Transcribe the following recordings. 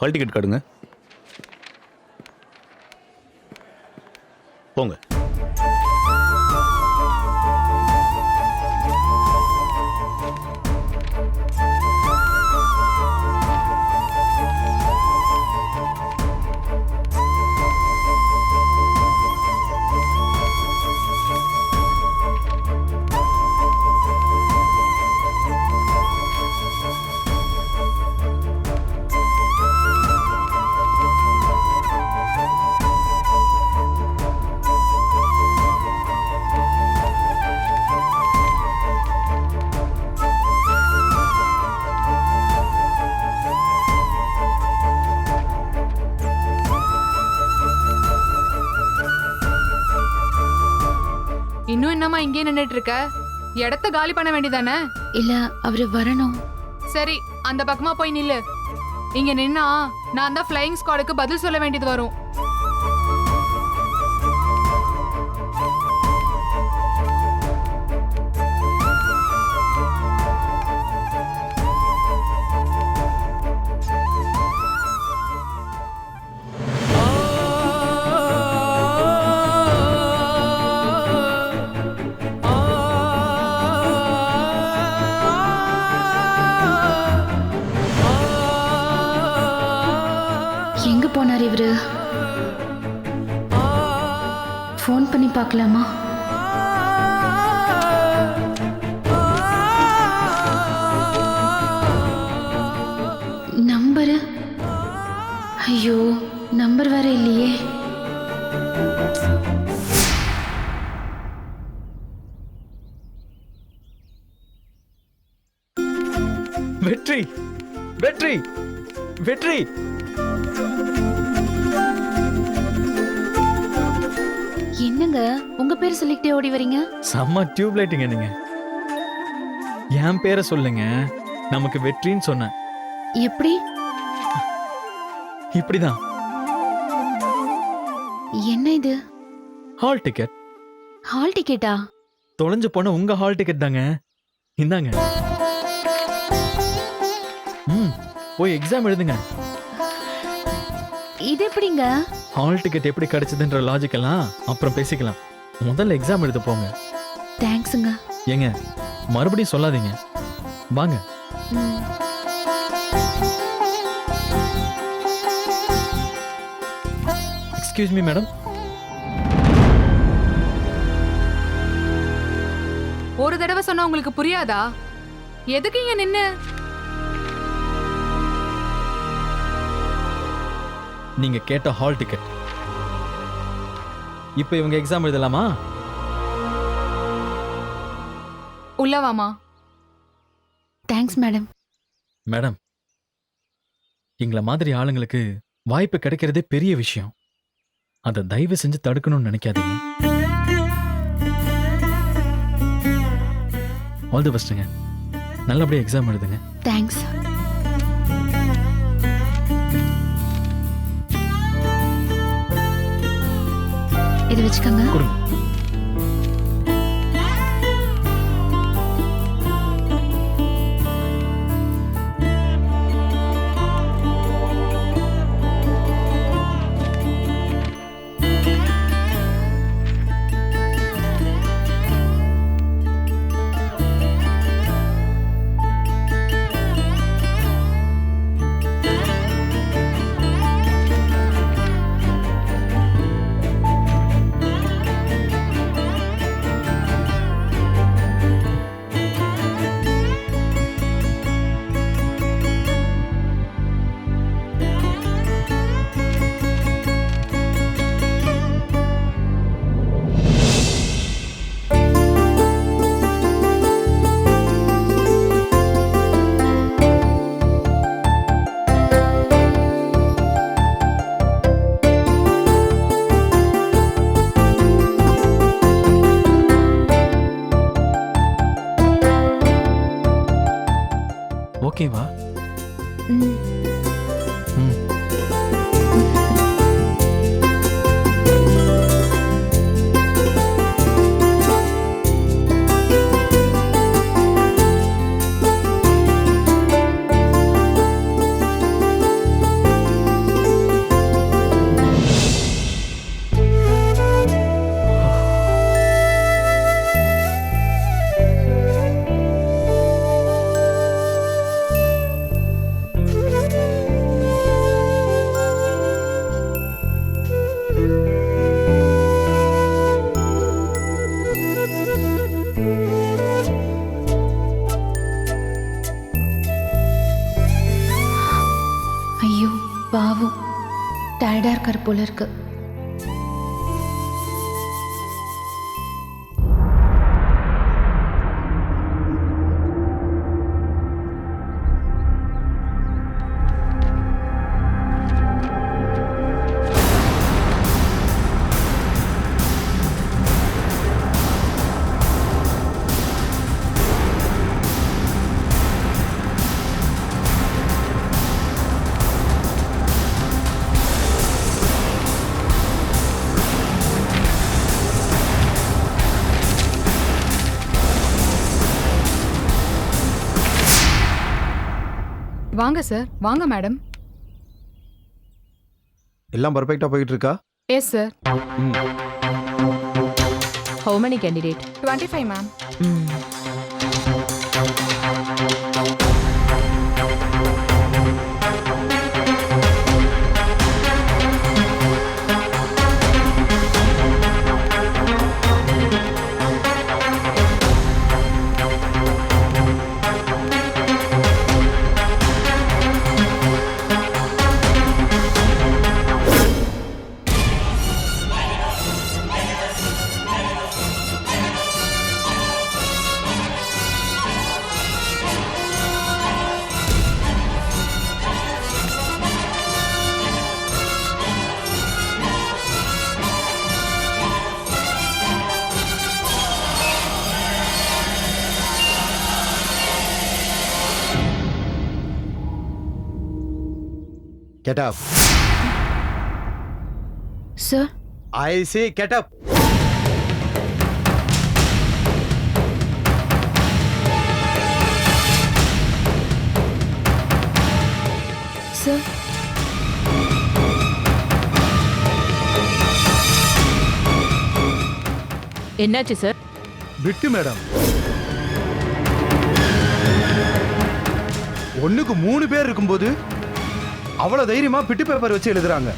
Hall ticket காட்டுங்க. போங்க. இன்னும் என்னம்மா இங்கே நின்னுட்டு இருக்க? இடத்த காலி பண்ண வேண்டியதானே? இல்ல அவரு வரணும். சரி, அந்த பக்கமா போய் நில்லு. இங்க நின்னா நான் தான் ஃப்ளையிங் ஸ்குவாடுக்கு பதில் சொல்ல வேண்டியது வரும். எங்க போனார் இவரு? ஃபோன் பண்ணி பார்க்கலாமா? நம்பரு? ஐயோ, நம்பர் வேற இல்லையே. வெற்றி வெற்றி வெற்றி! என்னங்க உங்க பேர் சொல்லிக்கிட்டே ஓடி வரீங்க? செம்ம டியூப் லைட்டுங்க நீங்க. என் பேரை சொல்லுங்க, நமக்கு வெற்றின்னு சொன்னேன். எப்படி? இப்படிதான். என்ன இது? Hall ticket. ஹால் டிக்கெட்டா? தொலைஞ்சு போன உங்க ஹால் டிக்கெட் தாங்க. இந்தாங்க. போய் எக்ஸாம் எழுதுங்க. இது எப்படிங்க? ஹால் டிக்கெட் எப்படி கிடைச்சதுன்ற லாஜிக் எல்லாம் அப்புறம் பேசிக்கலாம். முதல்ல எக்ஸாம் எழுத போங்க. தேங்க்ஸுங்க. ஏங்க மறுபடியும் சொல்லாதீங்க. வாங்க. Excuse me madam. ஒரு தடவை சொன்னா உங்களுக்கு புரியாதா? எதுக்கு இங்க நின்னு? நீங்க கேட்ட ஹால் டிக்கெட். இப்போ இவங்க எக்ஸாம் எழுதலாமா? உள்ளவாமா. Thanks madam. மேடம், எங்களை மாதிரி ஆளுங்களுக்கு வாய்ப்பு கிடைக்கிறதே பெரிய விஷயம். அதை தயவு செஞ்சு தடுக்கணும்னு நினைக்காதீங்க. ஆல் தி பெஸ்ட்ங்க. நல்லபடியா எக்ஸாம் எழுதுங்க. தேங்க்ஸ். இது வச்சுக்கோங்க. கொடுங்க. டயர்டா இருக்காரு போல இருக்கு. வாங்க சார், வாங்க மேடம். எல்லாம் பர்ஃபெக்ட்டா போயிட்டு இருக்கா? Yes sir. How many candidate? 25 ma'am. Get up. Sir, I say get up. sir. என்னாச்சு சார்? விட்டு மேடம். ஒண்ணுக்கு 3 பேர் இருக்கும்போது அவ்வளவு தைரியமா பிட்டு பேப்பர் வச்சு எழுதுறாங்க.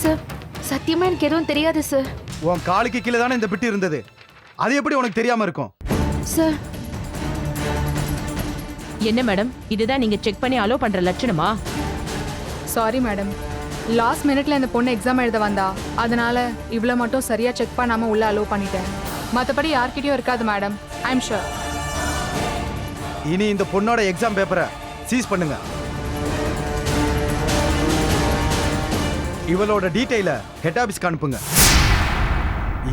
சார், சத்தியமா எனக்கு எதுவும் தெரியாது சார். உன் காலுக்கு கீழே தானே இந்த பிட்டு இருந்தது. அது எப்படி உனக்கு தெரியாம இருக்கும்? சார், என்ன மேடம், இதுதான் நீங்க செக் பண்ணி அலோ பண்ற லட்சணமா? Sorry madam. லாஸ்ட் மினிட்ல இந்த பொண்ணு எக்ஸாம் எழுத வந்தா, அதனால இவ்வளோ மட்டும் சரியா செக் பண்ணாம உள்ள அலோவ் பண்ணிட்டேன். மற்றபடி யார்கிட்டயும் இருக்காது மேடம். I am sure. இனி இந்த பொண்ணோட எக்ஸாம் பேப்பரை சீஸ் பண்ணுங்க. இவளோட டீடைல ஹெட் ஆபீஸ்க்கு அனுப்புங்க.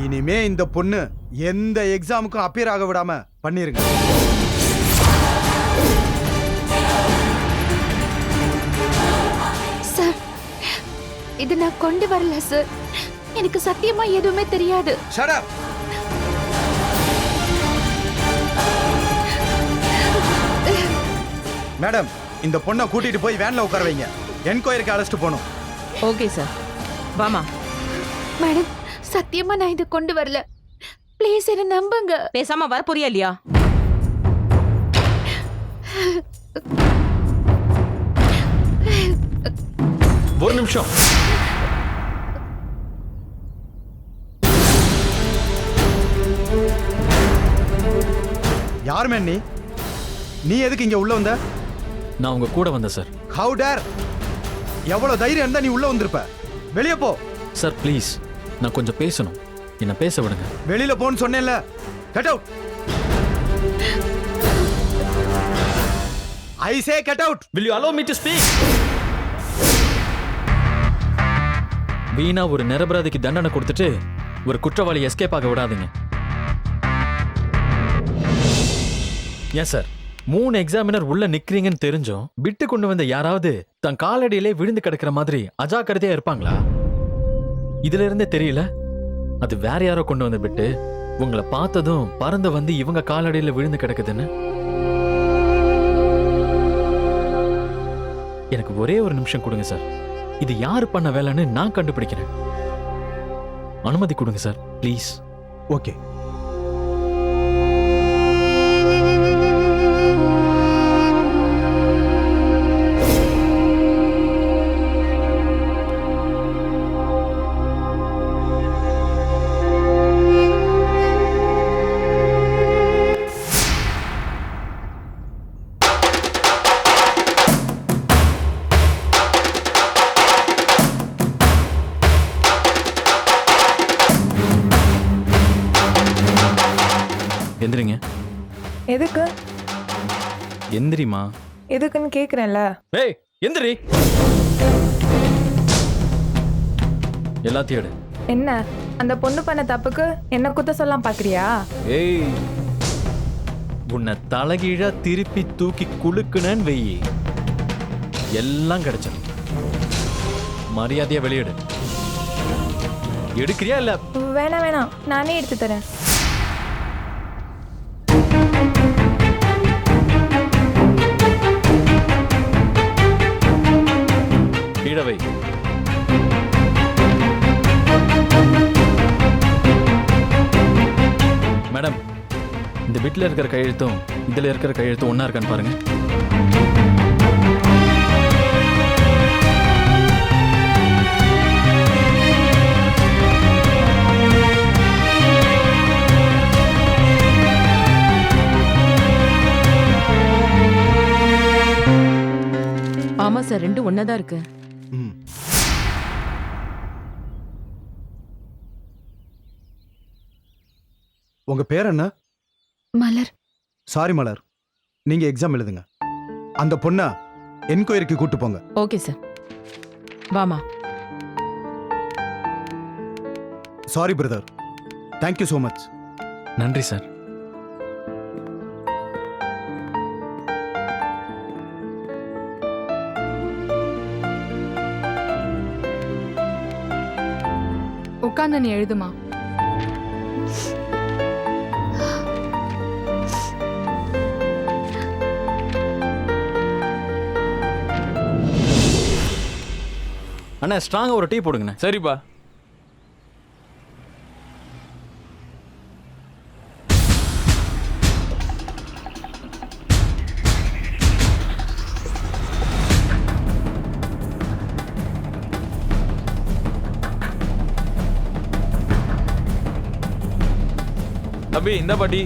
இனிமே இந்த பொண்ணு எந்த எக்ஸாமுக்கும் அப்பியர் ஆக விடாம பண்ணிருங்க. சார், இது நான் கொண்டு வரல சார். எனக்கு சத்தியமா எதுவுமே தெரியாது. Shut up. மேடம், இந்த பொண்ணை கூட்டிட்டு போய் வேன்ல உட்கார வைங்க. என்கொயரிக்கு அழைச்சிட்டு போகணும். ஓகே சார், வாமா. மேடம், சத்தியமா நான் இதை கொண்டு வரல. ப்ளீஸ் என்ன நம்புங்க. பேசாம வர போறியா இல்லையா? ஒரு நிமிஷம். யார் மேன் நீ? நீ எதுக்கு இங்க உள்ள வந்த? நான் உங்க கூட வந்தேன் சார். How dare? எவ்வளவு தைரியம் இருந்தா நீ உள்ள வந்திருப்ப? வெளியே போ. சார் ப்ளீஸ், நான் கொஞ்சம் பேசணும். என்ன பேச விடுங்க. வெளியில போன்னு சொன்னேன்ல. Get out. I say get out. Will you allow me to speak? வீணா ஒரு நிரபராதிக்கு தண்டனை கொடுத்துட்டு ஒரு குற்றவாளி எஸ்கேப் ஆக விடாதீங்க. ஏன் சார், 3 எக்ஸாமினர் உள்ள நிக்கிறீங்கன்னு தெரிஞ்சும் விட்டு கொண்டு வந்த யாராவது தன் காலடியிலே விழுந்து கிடக்கிற மாதிரி அஜாக்கிரதையா இருப்பாங்களா? இதுல இருந்தே தெரியல அது வேற யாரோ கொண்டு வந்து விட்டு உங்களை பார்த்ததும் பறந்து வந்து இவங்க காலடியில விழுந்து கிடக்குதுன்னு. எனக்கு ஒரே ஒரு நிமிஷம் கொடுங்க சார். இது யாரு பண்ண வேலைன்னு நான் கண்டுபிடிக்கிறேன். அனுமதி கொடுங்க சார் ப்ளீஸ். ஓகே. எந்திரிங்க. எதுக்கு எந்திரிமா. எதுக்குன்னு கேக்குறேன்ல. ஏய் எந்திரி. எல்லாத்தையும் எடு. என்ன அந்த பொண்ணு பண்ண தப்புக்கு என்ன குத்த சொல்லலாம் பாக்குறியா? ஏய் உன்னை தலைகீழா திருப்பி தூக்கி குலுக்குனேன்னு வெயி, எல்லாம் கிடைச்சிடும். மரியாதையா வெளியிடு. எடுக்கிறியா இல்ல? வேணாம் வேணாம், நானே எடுத்து தரேன். கீழே வை. மேடம், இந்த பிட்ல இருக்கிற கையெழுத்தும் இதுல இருக்கிற கையெழுத்தும் ஒண்ணா இருக்கான்னு பாருங்க. ஆமா சார், ரெண்டும் ஒன்னதான் இருக்கு. ம். உங்க பேர் என்ன? மலர். சாரி மலர், நீங்க எக்ஸாம் எழுதுங்க. அந்த பொண்ண என்கொயரிக்கு கூட்டு போங்க. Okay sir. வாமா. Sorry brother, thank you so much. நன்றி சார். உட்காந்து நீ எழுதுமா. அண்ணா ஸ்ட்ராங்கா ஒரு டீ போடுங்கண்ணே. சரிப்பா. தம்பி இந்த பாட்டி.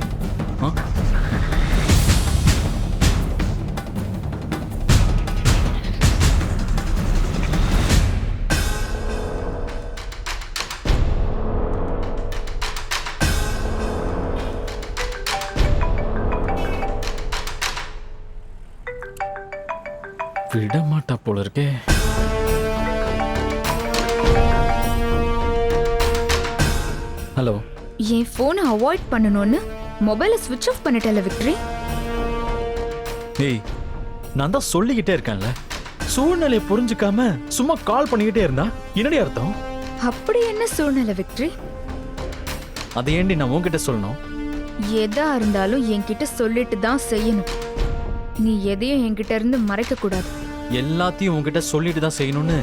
ஆ? விட மாட்டா போல இருக்கே. ஹலோ. என் போனை அவாய்ட் பண்ணணும்னு மொபைலை ஸ்விட்ச் ஆஃப் பண்ணிட்டல விக்டரி. ஏய், நான் தான் சொல்லிக்கிட்டே இருக்கேன்ல, சூழ்நிலையை புரிஞ்சுக்காம சும்மா கால் பண்ணிக்கிட்டே இருந்தா என்னடி அர்த்தம்? அப்படி என்ன சூழ்நிலை விக்டரி? அதை ஏண்டி நான் உன்கிட்ட சொல்லணும்? எதா இருந்தாலும் என்கிட்ட சொல்லிட்டு தான் செய்யணும். நீ எதையும் என்கிட்ட இருந்து மறைக்க கூடாது. எல்லாத்தையும் உன்கிட்ட சொல்லிட்டு தான் செய்யணும்னு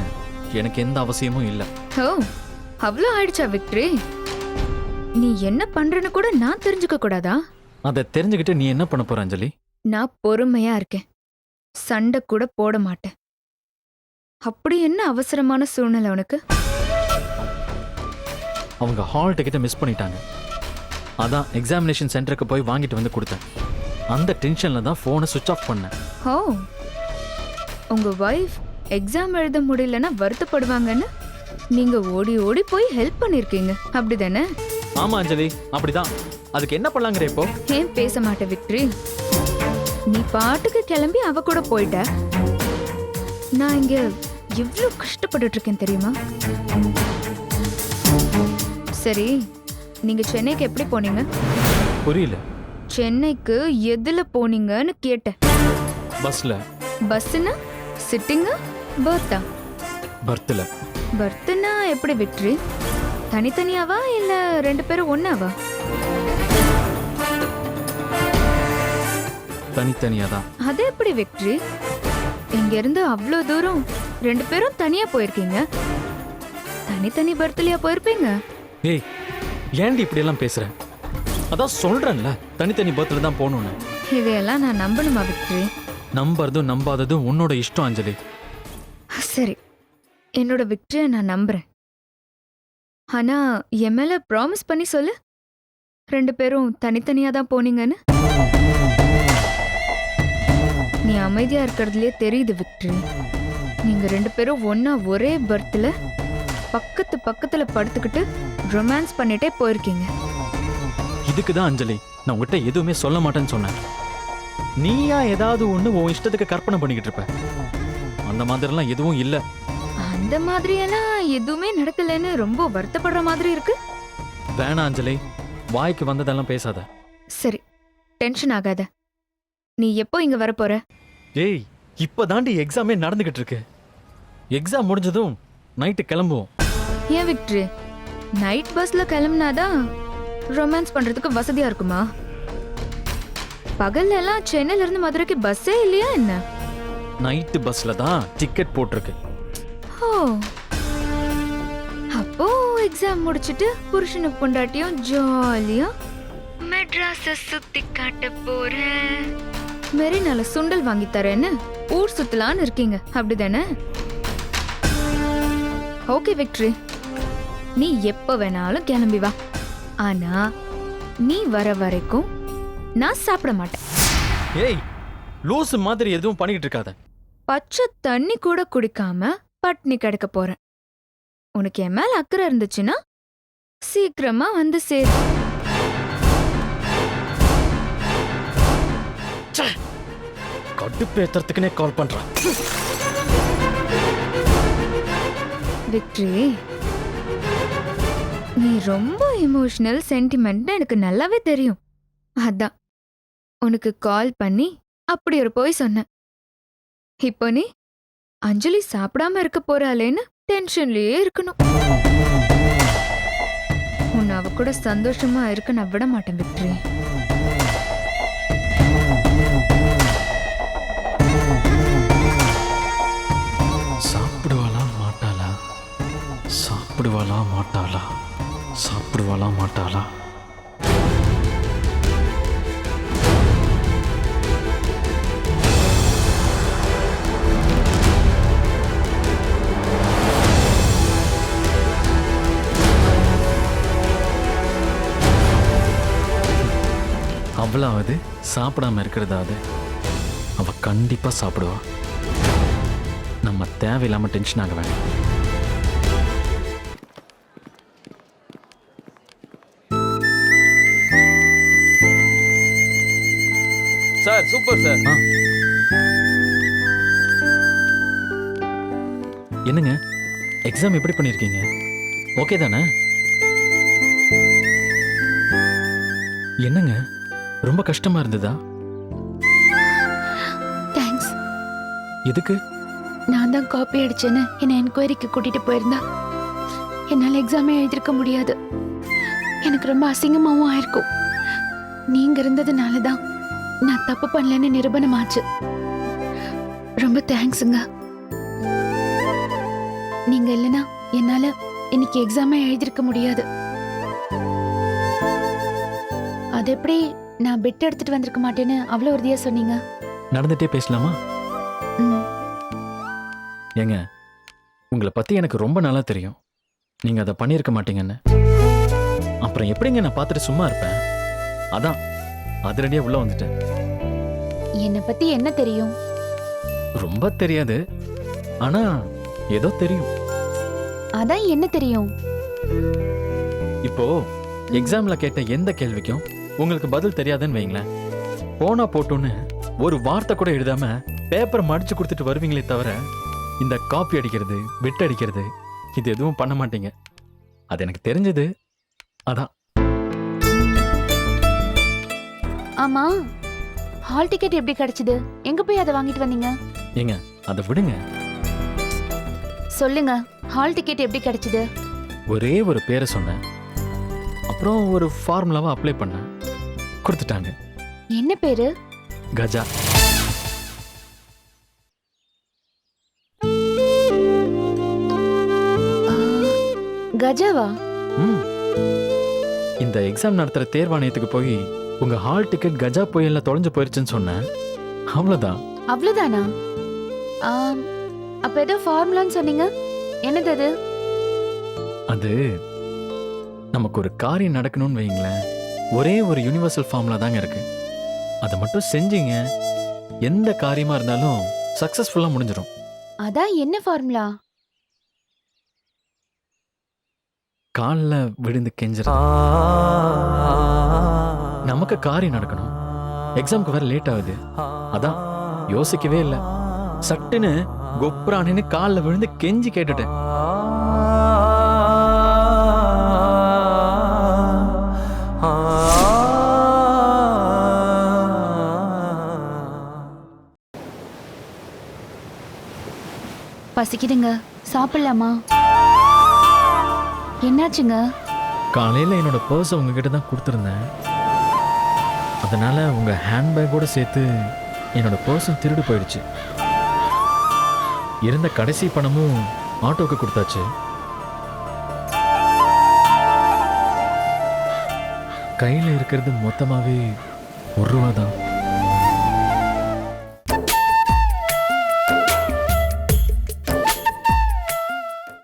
எனக்கு எந்த அவசியமும் இல்லை. ஓ, அவ்வளோ ஆயிடுச்சா விக்டரி? நீ என்ன பண்றன்னு கூட நான் தெரிஞ்சுக்க கூடாதா? அதை தெரிஞ்சுக்கிட்டு நீ என்ன பண்ண போற அஞ்சலி? நான் பொறுமையா இருக்கேன், சண்டை கூட போட மாட்டேன். அப்படி என்ன அவசரமான சூழ்நிலை உனக்கு? அவங்க ஹால் டிக்கெட்டை மிஸ் பண்ணிட்டாங்க. அதான் எக்ஸாமினேஷன் சென்டருக்கு போய் வாங்கிட்டு வந்து கொடுத்தேன். அந்த டென்ஷன்ல தான் ஃபோனை சுவிட்ச் ஆஃப் பண்ணேன். ஓ, உங்க வைஃப் எக்ஸாம் எழுத முடியலன்னா வருத்தப்படுவாங்கன்னு நீங்க ஓடி ஓடி போய் ஹெல்ப் பண்ணிருக்கீங்க, அப்படிதானே? ஆமா அஞ்சலி, அப்படிதான். அதுக்கு என்ன பண்ணலாங்கிற இப்போ? ஏன் பேச மாட்ட விக்டரி? நீ பாட்டுக்கு கிளம்பி அவ கூட போயிட்ட. நான் இங்க எவ்வளவு கஷ்டப்பட்டுட்டு இருக்கேன் தெரியுமா? சரி, நீங்க சென்னைக்கு எப்படி போனீங்க? புரியல. சென்னைக்கு எதுல போனீங்கன்னு கேட்டேன். பஸ்ல. பஸ்னா சிட்டிங்கா பர்த்தா? பர்த்ல. பர்த்னா எப்படி விக்டரி? தனித்தனியாவா இல்ல ரெண்டு பேரும் ஒன்னாவா? தனித்தனியா தான். அது எப்படி விக்டரி? இங்க இருந்து அவ்வளவு தூரம் ரெண்டு பேரும் தனியா போயிருக்கீங்க, தனித்தனி பர்த்லயா போயிருப்பீங்க? ஏய், ஏன்டி இப்படி எல்லாம் பேசுற? அதான் சொல்றேன்ல, தனித்தனி பர்த்ல தான் போகணும்னு. இதையெல்லாம் நான் நம்பணுமா விக்டரி? நம்புறதும் நம்பாததும் உன்னோட இஷ்டம் அஞ்சலி. சரி, என்னோட விக்டரியை நான் நம்புறேன். ஆனா என் மேல ப்ராமிஸ் பண்ணி சொல்லு, ரெண்டு பேரும் தனித்தனியா தான் போனீங்கன்னு. நீ அமைதியா இருக்கிறதுலயே தெரியுது விக்டரி, நீங்க ரெண்டு பேரும் ஒன்னா ஒரே பர்த்ல பக்கத்துல படுத்துக்கிட்டு ரொமான்ஸ் பண்ணிட்டே போயிருக்கீங்க. இதுக்கு தான் அஞ்சலி நான் உங்ககிட்ட எதுவுமே சொல்ல மாட்டேன்னு சொன்னேன். நீயா ஏதாவது ஒண்ணு உன் இஷ்டத்துக்கு கற்பனை பண்ணிக்கிட்டு இருப்ப. அந்த மாதிரிலாம் எதுவும் இல்ல. அந்த மாதிரியெல்லாம் எதுவுமே நடக்கலன்னு ரொம்ப வருத்தப்படுற மாதிரி இருக்கு. வேணாம் அஞ்சலி, வாய்க்கு வந்ததெல்லாம் பேசாத. சரி, டென்ஷன் ஆகாத. நீ எப்போ இங்க வரப்போற? ஏய், இப்பதாண்டி எக்ஸாமே நடந்துகிட்டு இருக்கு. எக்ஸாம் முடிஞ்சதும் நைட்டு கிளம்புவோம். ஏன் விக்ட்ரி, நைட் பஸ்ல கிளம்புனாதான் ரொமான்ஸ் பண்றதுக்கு வசதியா இருக்குமா? பகல்ல எல்லாம் சென்னையில இருந்து மதுரைக்கு பஸ்ஸே இல்லையா என்ன? நைட்டு பஸ்ல தான் டிக்கெட் போட்டிருக்கு. ஓ, அப்போ எக்ஸாம் முடிச்சிட்டு புருஷனுக்கு பொண்டாட்டியும் ஜாலியா மெட்ராஸ சுத்தி காட்ட போறேன், மெரினால சுண்டல் வாங்கி தரேன்னு ஊர் சுத்தலான்னு இருக்கீங்க, அப்படிதானே? ஓகே விக்ட்ரி, நீ எப்ப வேணாலும் கிளம்பி வா. ஆனா நீ வர வரைக்கும் நான் சாப்பிட மாட்டேன். ஏய், லூசு மாதிரி எதுவும் பண்ணிக்கிட்டு இருக்காத. பச்சை தண்ணி கூட குடிக்காம பட்னி கிடக்க போறேன். உனக்கு என் மேல அக்கறை இருந்துச்சுன்னா சீக்கிரமா வந்து சேரு. கடுப்பேத்துறதுக்குனே கால் பண்றான். விக்ட்ரி, நீ ரொம்ப எமோஷனல் சென்டிமெண்ட் எனக்கு நல்லாவே தெரியும். அதான் உனக்கு கால் பண்ணி அப்படி ஒரு போய் சொன்னேன். இப்போ நீ அஞ்சலி சாப்பிடாம இருக்க போறாளேன்னு டென்ஷன்லயே இருக்கணும். உன்னை அவ கூட சந்தோஷமா இருக்க நான் விட மாட்டேன் விக்ட்ரி. சாப்பிடுவாளா மாட்டாளா, சாப்பிடுவாளா மாட்டாளா, சாப்பிடுவாளா மாட்டாளா? அவளாவது சாப்பிடாம இருக்கிறதாவது அவ கண்டிப்பா சாப்பிடுவா. நம்ம தேவையில்லாம டென்ஷன் ஆக வேண்டாம். Sir super sir. என்னங்க, எக்ஸாம் எப்படி பண்ணிருக்கீங்க? ஓகே தானே? என்னங்க, ரொம்ப கஷ்டமா இருந்ததா? தேங்க்ஸ். எதுக்கு? நான் தான் காப்பி அடிச்சேன்னு என்னை என்கொயரிக்கு கூட்டிட்டு போயிருந்தா என்னால் எக்ஸாமே எழுதிருக்க முடியாது. எனக்கு ரொம்ப அசிங்கமாவும் ஆயிருக்கும். நீங்க இருந்ததுனால தான் நான் தப்பு பண்ணலன்னு நிரூபணம் ஆச்சு. ரொம்ப தேங்க்ஸுங்க. நீங்க இல்லைன்னா என்னால இன்னைக்கு எக்ஸாமே எழுதிருக்க முடியாது. அது எப்படி நான் பெட் எடுத்துட்டு வந்திருக்க மாட்டேன்னு அவ்வளோ உறுதியா சொன்னீங்க? நடந்துட்டே பேசலாமா? ம். ஏங்க, உங்களை பத்தி எனக்கு ரொம்ப நல்லா தெரியும். நீங்க அதை பண்ணியிருக்க மாட்டீங்கன்னு. அப்புறம் எப்படிங்க நான் பார்த்துட்டு சும்மா இருப்பேன்? அதான் அதிரடியா உள்ள வந்துட்டேன். என்னை பத்தி என்ன தெரியும்? ரொம்ப தெரியாது, ஆனா ஏதோ தெரியும். அதான் என்ன தெரியும்? இப்போ எக்ஸாம்ல கேட்ட எந்த கேள்விக்கும் உங்களுக்கு பதில் தெரியாதுன்னு வைங்களேன். போனா போட்டோன்னு ஒரு வார்த்தை கூட எழுதாம பேப்பரை மடிச்சு கொடுத்துட்டு வருவீங்களே தவிர இந்த காப்பி அடிக்கிறது, பிட் அடிக்கிறது இது எதுவும் பண்ண மாட்டீங்க. அது எனக்கு தெரிஞ்சது. அதான். ஆமா, ஹால் டிக்கெட் எப்படி கிடைச்சது? எங்க போய் அதை வாங்கிட்டு வந்தீங்க? ஏங்க, அதை விடுங்க. சொல்லுங்க, ஹால் டிக்கெட் எப்படி கிடைச்சது? ஒரே ஒரு பேரை சொன்னேன், அப்புறம் ஒரு ஃபார்முலாவை அப்ளை பண்ணேன், கொடுத்துட்டாங்க. என்ன பேரு? கஜா. கஜாவா? ம். இந்த எக்ஸாம் நடத்துற தேர்வாணையத்துக்கு போய் உங்க ஹால் டிக்கெட் கஜா புயல்ல தொலைஞ்சு போயிருச்சுன்னு சொன்னேன். அவ்வளவுதான். அவ்வளவுதானா? அப்ப ஏதோ ஃபார்முலான்னு சொன்னீங்க, என்னது அது? அது நமக்கு ஒரு காரியம் நடக்கணும்னு வைங்களேன், ஒரே ஒரு யூனிவர்சல் ஃபார்முலா தாங்க இருக்கு. அதை மட்டும் செஞ்சீங்க, எந்த காரியமா இருந்தாலும் சக்சஸ்ஃபுல்லா முடிஞ்சிடும். அதான் என்ன ஃபார்முலா? கால்ல விழுந்து கெஞ்சுறது. நமக்கு காரியம் நடக்கணும். எக்ஸாமுக்கு வேற லேட் ஆகுது. அதான் யோசிக்கவே இல்லை. சட்டுன்னு கொப்ரானின்னு காலில் விழுந்து கெஞ்சி கேட்டுட்டேன். பசிக்குதுங்க, சாப்பிடலாமா? என்னாச்சுங்க? காலையில் என்னோட பர்ஸை உங்ககிட்ட தான் கொடுத்துருந்தேன். அதனால உங்க ஹேண்ட்பேக்கோட சேர்த்து என்னோட பர்ஸும் திருடு போயிடுச்சு. இருந்த கடைசி பணமும் ஆட்டோக்கு கொடுத்தாச்சு. கையில் இருக்கிறது மொத்தமாவே ₹1 தான்.